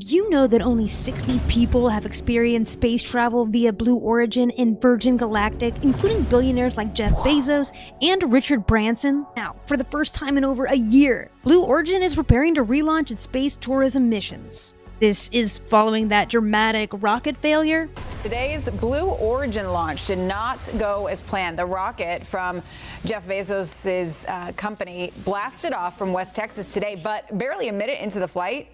Did you know that only 60 people have experienced space travel via Blue Origin and Virgin Galactic, including billionaires like Jeff Bezos and Richard Branson? Now, for the first time in over a year, Blue Origin is preparing to relaunch its space tourism missions. This is following that dramatic rocket failure. Today's Blue Origin launch did not go as planned. The rocket from Jeff Bezos' company blasted off from West Texas today, but barely a minute into the flight,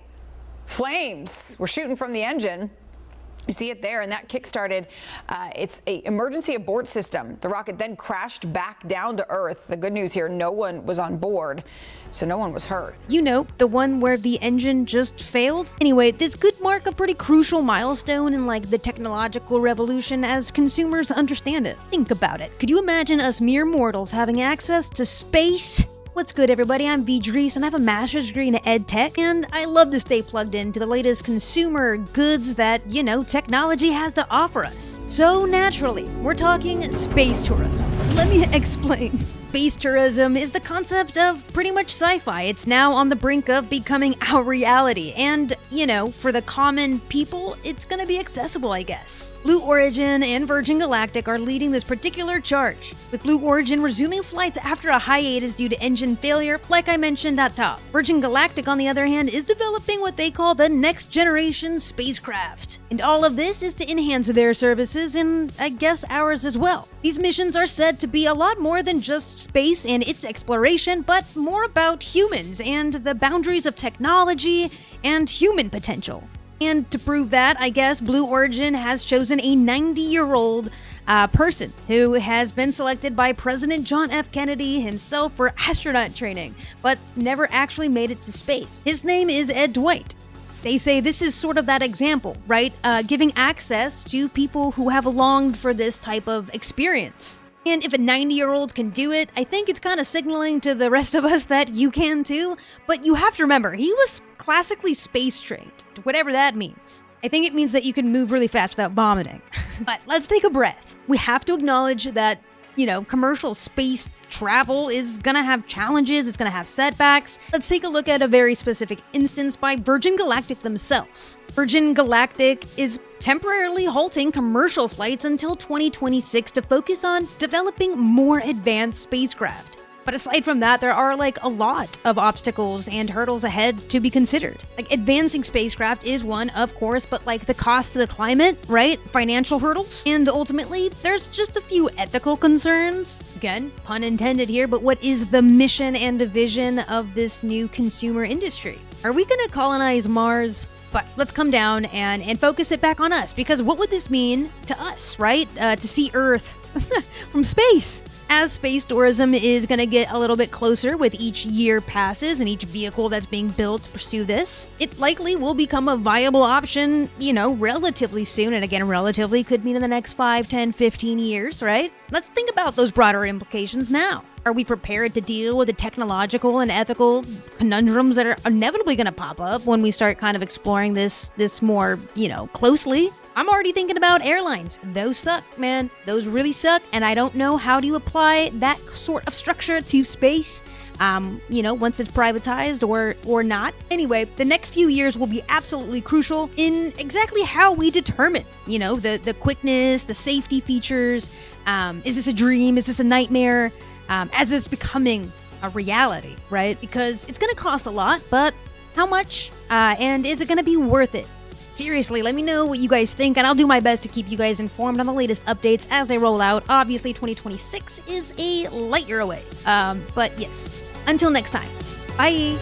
flames were shooting from the engine. You see it there, and that kick-started its emergency abort system. The rocket then crashed back down to Earth. The good news here, no one was on board, so no one was hurt. You know, the one where the engine just failed? Anyway, this could mark a pretty crucial milestone in the technological revolution as consumers understand it. Think about it. Could you imagine us mere mortals having access to space? What's good, everybody? I'm Dries, and I have a master's degree in ed tech, and I love to stay plugged into the latest consumer goods that, technology has to offer us. So naturally, we're talking space tourism. Let me explain. Space tourism is the concept of pretty much sci-fi. It's now on the brink of becoming our reality, and, for the common people, it's gonna be accessible, I guess. Blue Origin and Virgin Galactic are leading this particular charge, with Blue Origin resuming flights after a hiatus due to engine failure, like I mentioned at top. Virgin Galactic, on the other hand, is developing what they call the next generation spacecraft. And all of this is to enhance their services and, I guess, ours as well. These missions are said to be a lot more than just space and its exploration, but more about humans and the boundaries of technology and human potential. And to prove that, I guess Blue Origin has chosen a 90-year-old person who has been selected by President John F. Kennedy himself for astronaut training, but never actually made it to space. His name is Ed Dwight. They say this is sort of that example, right? Giving access to people who have longed for this type of experience. And if a 90-year-old can do it, I think it's kind of signaling to the rest of us that you can too. But you have to remember, he was classically space trained, whatever that means. I think it means that you can move really fast without vomiting. But let's take a breath. We have to acknowledge that, commercial space travel is gonna have challenges, it's gonna have setbacks. Let's take a look at a very specific instance by Virgin Galactic themselves. Virgin Galactic is temporarily halting commercial flights until 2026 to focus on developing more advanced spacecraft. But aside from that, there are a lot of obstacles and hurdles ahead to be considered. Advancing spacecraft is one, of course, but the cost to the climate, right? Financial hurdles. And ultimately, there's just a few ethical concerns. Again, pun intended here, but what is the mission and the vision of this new consumer industry? Are we gonna colonize Mars? But let's come down and focus it back on us, because what would this mean to us, right? To see Earth from space. As space tourism is going to get a little bit closer with each year passes and each vehicle that's being built to pursue this, it likely will become a viable option, relatively soon. And again, relatively could mean in the next 5, 10, 15 years, right? Let's think about those broader implications now. Are we prepared to deal with the technological and ethical conundrums that are inevitably going to pop up when we start kind of exploring this more, closely? I'm already thinking about airlines. Those suck, man. Those really suck. And I don't know how do you apply that sort of structure to space, once it's privatized or not. Anyway, the next few years will be absolutely crucial in exactly how we determine, the quickness, the safety features. Is this a dream? Is this a nightmare? As it's becoming a reality, right? Because it's going to cost a lot, but how much? And is it going to be worth it? Seriously, let me know what you guys think, and I'll do my best to keep you guys informed on the latest updates as they roll out. Obviously, 2026 is a light year away. But yes, until next time, bye!